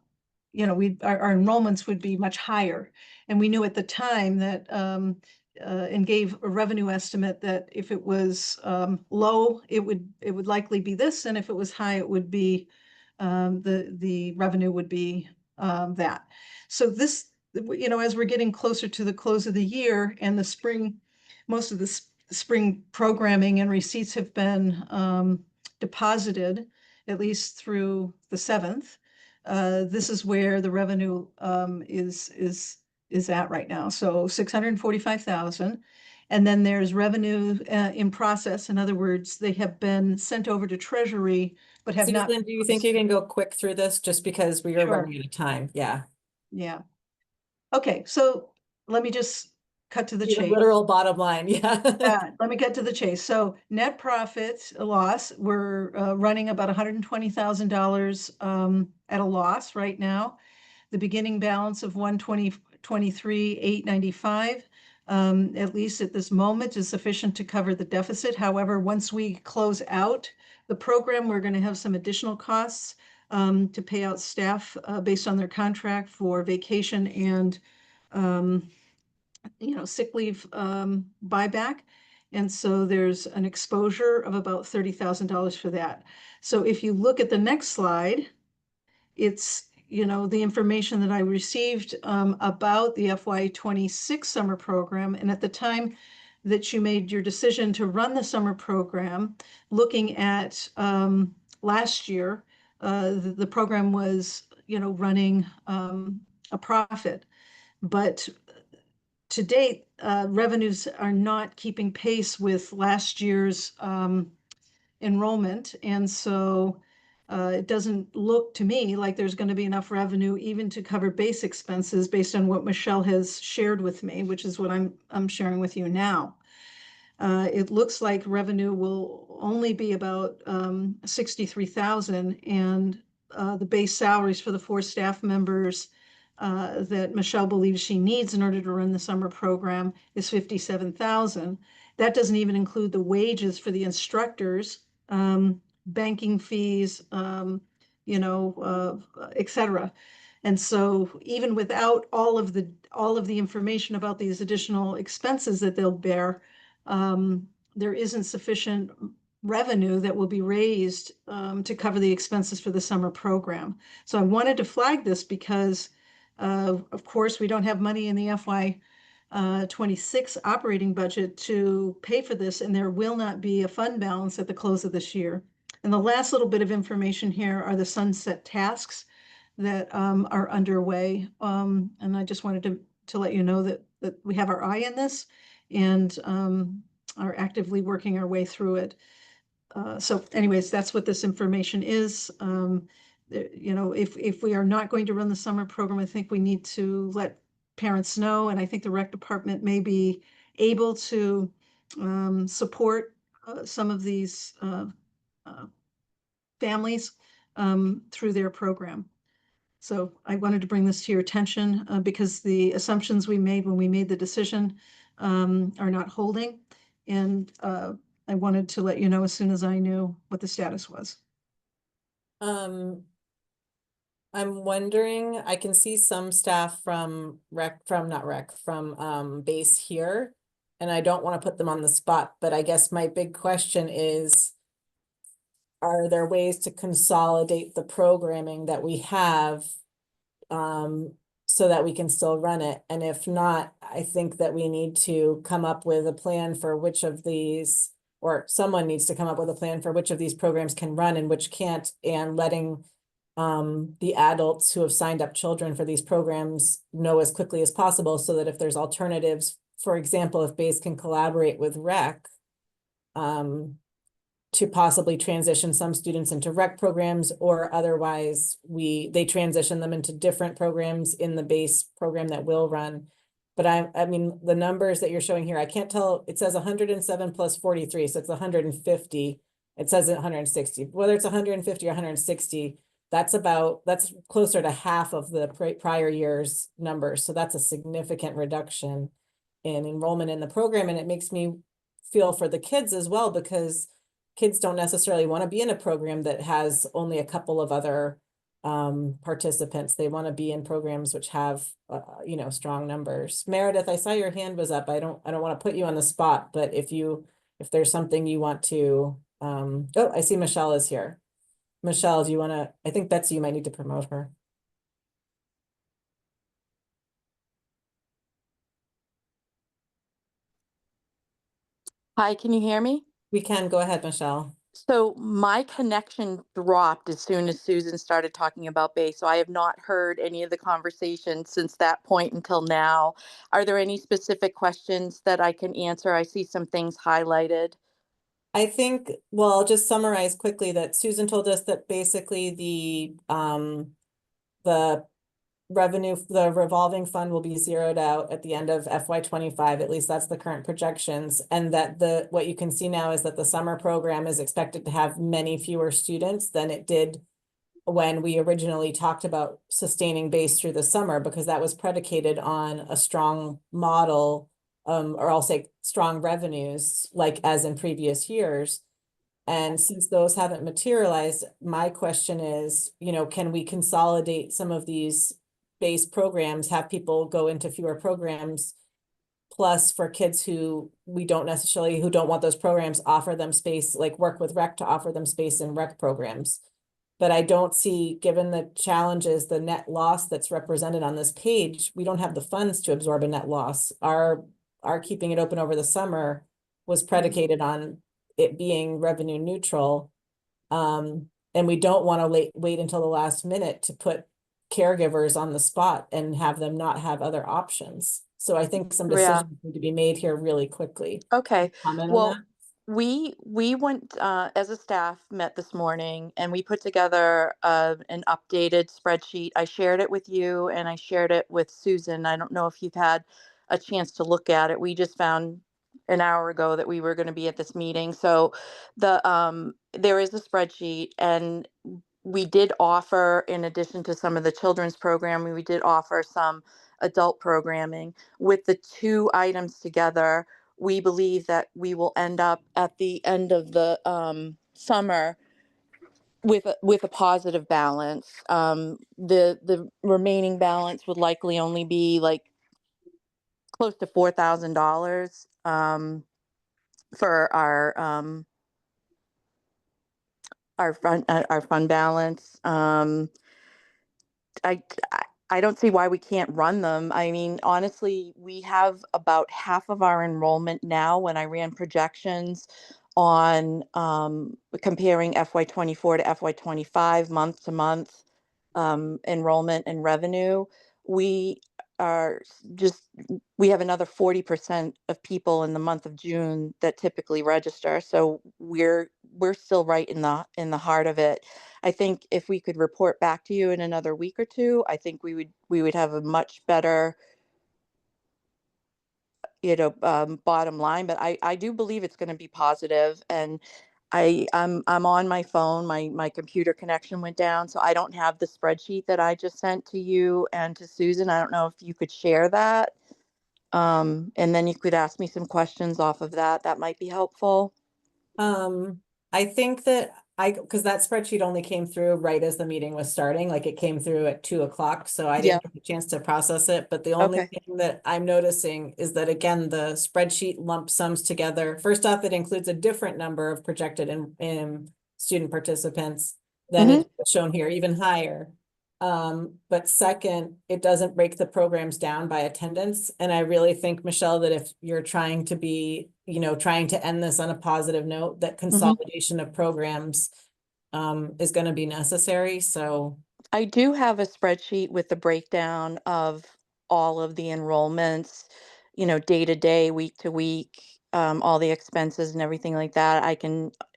enrollments would be much higher. And we knew at the time that, and gave a revenue estimate that if it was low, it would likely be this, and if it was high, it would be, the revenue would be that. So this, as we're getting closer to the close of the year and the spring, most of the spring programming and receipts have been deposited, at least through the 7th. This is where the revenue is at right now. So 645,000. And then there's revenue in process. In other words, they have been sent over to Treasury, but have not. Susan, do you think you can go quick through this just because we are Sure. running out of time? Yeah. Yeah. Okay, so let me just cut to the The chase. literal bottom line, yeah. Let me get to the chase. So net profit loss, we're running about $120,000 at a loss right now. The beginning balance of 123,895, at least at this moment, is sufficient to cover the deficit. However, once we close out the program, we're going to have some additional costs to pay out staff based on their contract for vacation and sick leave buyback. And so there's an exposure of about $30,000 for that. So if you look at the next slide, it's, the information that I received about the FY26 summer program. And at the time that you made your decision to run the summer program, looking at last year, the program was, running a profit. But to date, revenues are not keeping pace with last year's enrollment. And so it doesn't look to me like there's going to be enough revenue even to cover base expenses based on what Michelle has shared with me, which is what I'm sharing with you now. It looks like revenue will only be about 63,000, and the base salaries for the 4 staff members that Michelle believes she needs in order to run the summer program is 57,000. That doesn't even include the wages for the instructors, banking fees, et cetera. And so even without all of the information about these additional expenses that they'll bear, there isn't sufficient revenue that will be raised to cover the expenses for the summer program. So I wanted to flag this because, of course, we don't have money in the FY26 operating budget to pay for this, and there will not be a fund balance at the close of this year. And the last little bit of information here are the sunset tasks that are underway. And I just wanted to let you know that we have our eye in this and are actively working our way through it. So anyways, that's what this information is. If we are not going to run the summer program, I think we need to let parents know, and I think the rec department may be able to support some of these families through their program. So I wanted to bring this to your attention because the assumptions we made when we made the decision are not holding. And I wanted to let you know as soon as I knew what the status was. I'm wondering, I can see some staff from base here, and I don't want to put them on the spot, but I guess my big question is, are there ways to consolidate the programming that we have so that we can still run it? And if not, I think that we need to come up with a plan for which of these, or someone needs to come up with a plan for which of these programs can run and which can't, and letting the adults who have signed up children for these programs know as quickly as possible, so that if there's alternatives, for example, if base can collaborate with rec, to possibly transition some students into rec programs, or otherwise they transition them into different programs in the base program that will run. But I mean, the numbers that you're showing here, I can't tell, it says 107 plus 43, so it's 150. It says 160, whether it's 150 or 160, that's closer to half of the prior year's numbers. So that's a significant reduction in enrollment in the program. And it makes me feel for the kids as well, because kids don't necessarily want to be in a program that has only a couple of other participants. They want to be in programs which have strong numbers. Meredith, I saw your hand was up. I don't want to put you on the spot, but if there's something you want to oh, I see Michelle is here. Michelle, do you want to, I think Betsy, you might need to promote her. Hi, can you hear me? We can go ahead, Michelle. So my connection dropped as soon as Susan started talking about base. So I have not heard any of the conversation since that point until now. Are there any specific questions that I can answer? I see some things highlighted. I think, well, I'll just summarize quickly that Susan told us that basically the revenue, the revolving fund will be zeroed out at the end of FY25. At least that's the current projections. And that what you can see now is that the summer program is expected to have many fewer students than it did when we originally talked about sustaining base through the summer, because that was predicated on a strong model, or I'll say strong revenues, like as in previous years. And since those haven't materialized, my question is, can we consolidate some of these base programs, have people go into fewer programs, plus for kids who don't want those programs, offer them space, like work with rec to offer them space in rec programs. But I don't see, given the challenges, the net loss that's represented on this page, we don't have the funds to absorb a net loss. Our keeping it open over the summer was predicated on it being revenue neutral. And we don't want to wait until the last minute to put caregivers on the spot and have them not have other options. So I think some Yeah. decisions need to be made here really quickly. Okay. Comment on Well, that? we went as a staff met this morning and we put together an updated spreadsheet. I shared it with you and I shared it with Susan. I don't know if you've had a chance to look at it. We just found an hour ago that we were going to be at this meeting. So there is a spreadsheet, and we did offer, in addition to some of the children's programming, we did offer some adult programming. With the two items together, we believe that we will end up at the end of the summer with a positive balance. The remaining balance would likely only be like close to $4,000 for our fund balance. I I don't see why we can't run them. I mean, honestly, we have about half of our enrollment now. When I ran projections on comparing FY24 to FY25 month to month enrollment and revenue, we are just we have another 40% of people in the month of June that typically register. So we're still right in the heart of it. I think if we could report back to you in another week or two, I think we would have a much better, bottom line. But I do believe it's going to be positive. And I'm on my phone. My computer connection went down, so I don't have the spreadsheet that I just sent to you and to Susan. I don't know if you could share that. And then you could ask me some questions off of that. That might be helpful. I think that because that spreadsheet only came through right as the meeting was starting, like it came through at 2:00. So I Yeah. didn't get a chance to process it. But the only Okay. thing that I'm noticing is that, again, the spreadsheet lump sums together. First off, it includes a different number of projected in student participants than Mhm. it's shown here, even higher. But second, it doesn't break the programs down by attendance. And I really think, Michelle, that if you're trying to be, trying to end this on a positive note, that consolidation of programs is going to be necessary. So I do have a spreadsheet with the breakdown of all of the enrollments, day to day, week to week, all the expenses and everything like that.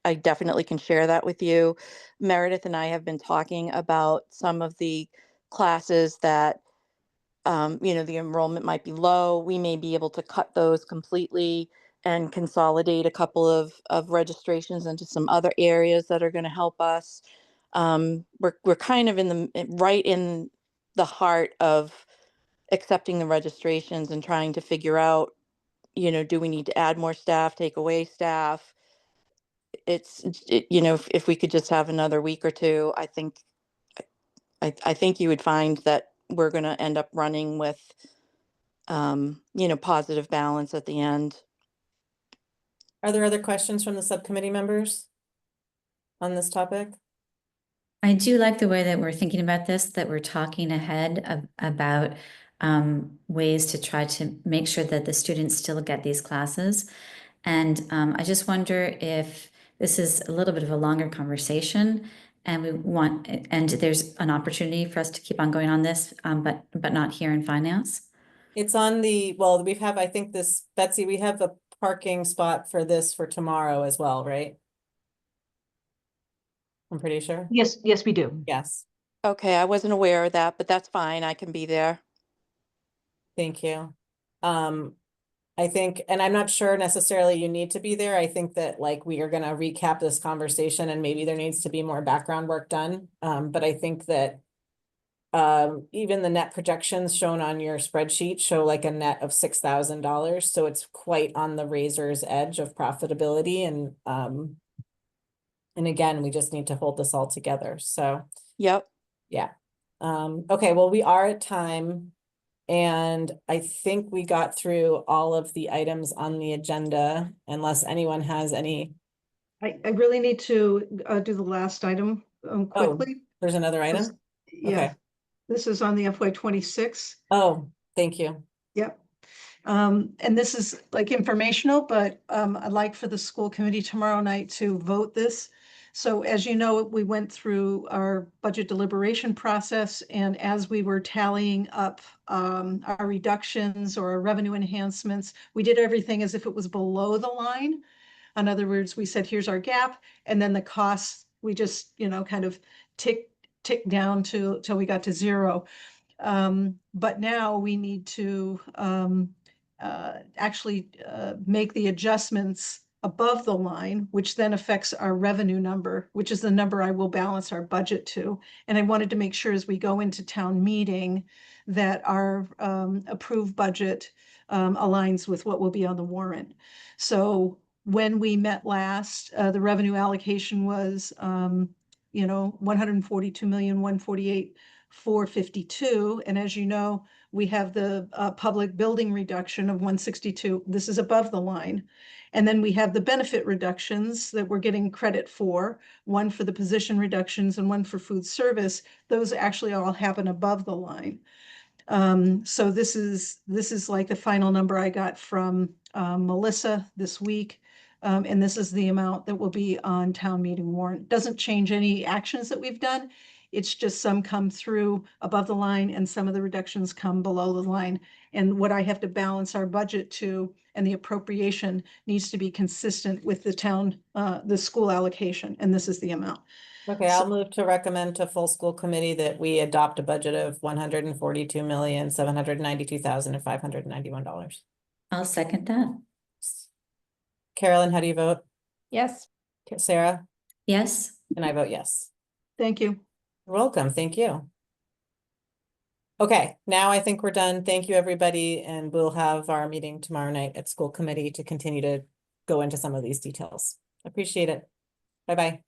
I definitely can share that with you. Meredith and I have been talking about some of the classes that the enrollment might be low. We may be able to cut those completely and consolidate a couple of registrations into some other areas that are going to help us. We're kind of right in the heart of accepting the registrations and trying to figure out, do we need to add more staff, take away staff? If we could just have another week or two, I think you would find that we're going to end up running with, positive balance at the end. Are there other questions from the subcommittee members on this topic? I do like the way that we're thinking about this, that we're talking ahead about ways to try to make sure that the students still get these classes. And I just wonder if this is a little bit of a longer conversation and there's an opportunity for us to keep on going on this, but not here in finance. It's on I think Betsy, we have a parking spot for this for tomorrow as well, right? I'm pretty sure. Yes, we do. Yes, Okay, I wasn't aware of that, but that's fine. I can be there. thank you. I think, and I'm not sure necessarily you need to be there. I think that we are gonna recap this conversation and maybe there needs to be more background work done. But I think that even the net projections shown on your spreadsheet show a net of $6,000. So it's quite on the razor's edge of profitability. And again, we just need to hold this all together. So Yep. yeah. Okay, well, we are at time. And I think we got through all of the items on the agenda, unless anyone has any. I really need to do the last item quickly. There's another item? Yeah, Okay. this is on the FY26. Oh, thank you. Yep. And this is informational, but I'd like for the school committee tomorrow night to vote this. So as you know, we went through our budget deliberation process, and as we were tallying up our reductions or our revenue enhancements, we did everything as if it was below the line. In other words, we said, here's our gap, and then the costs, we just, kind of tick down till we got to zero. But now we need to actually make the adjustments above the line, which then affects our revenue number, which is the number I will balance our budget to. And I wanted to make sure as we go into town meeting that our approved budget aligns with what will be on the warrant. So when we met last, the revenue allocation was, 142,148,452. And as you know, we have the public building reduction of 162. This is above the line. And then we have the benefit reductions that we're getting credit for, one for the position reductions and one for food service. Those actually all happen above the line. So this is the final number I got from Melissa this week. And this is the amount that will be on town meeting warrant. Doesn't change any actions that we've done. It's just some come through above the line and some of the reductions come below the line. And what I have to balance our budget to and the appropriation needs to be consistent with the town, the school allocation. And this is the amount. Okay, I'll move to recommend to full school committee that we adopt a budget of $142,792,591. I'll second that. Carolyn, how do you vote? Yes. Sarah? Yes. And I vote yes. Thank you. You're welcome. Thank you. Okay, now I think we're done. Thank you, everybody. And we'll have our meeting tomorrow night at school committee to continue to go into some of these details. Appreciate it. Bye-bye.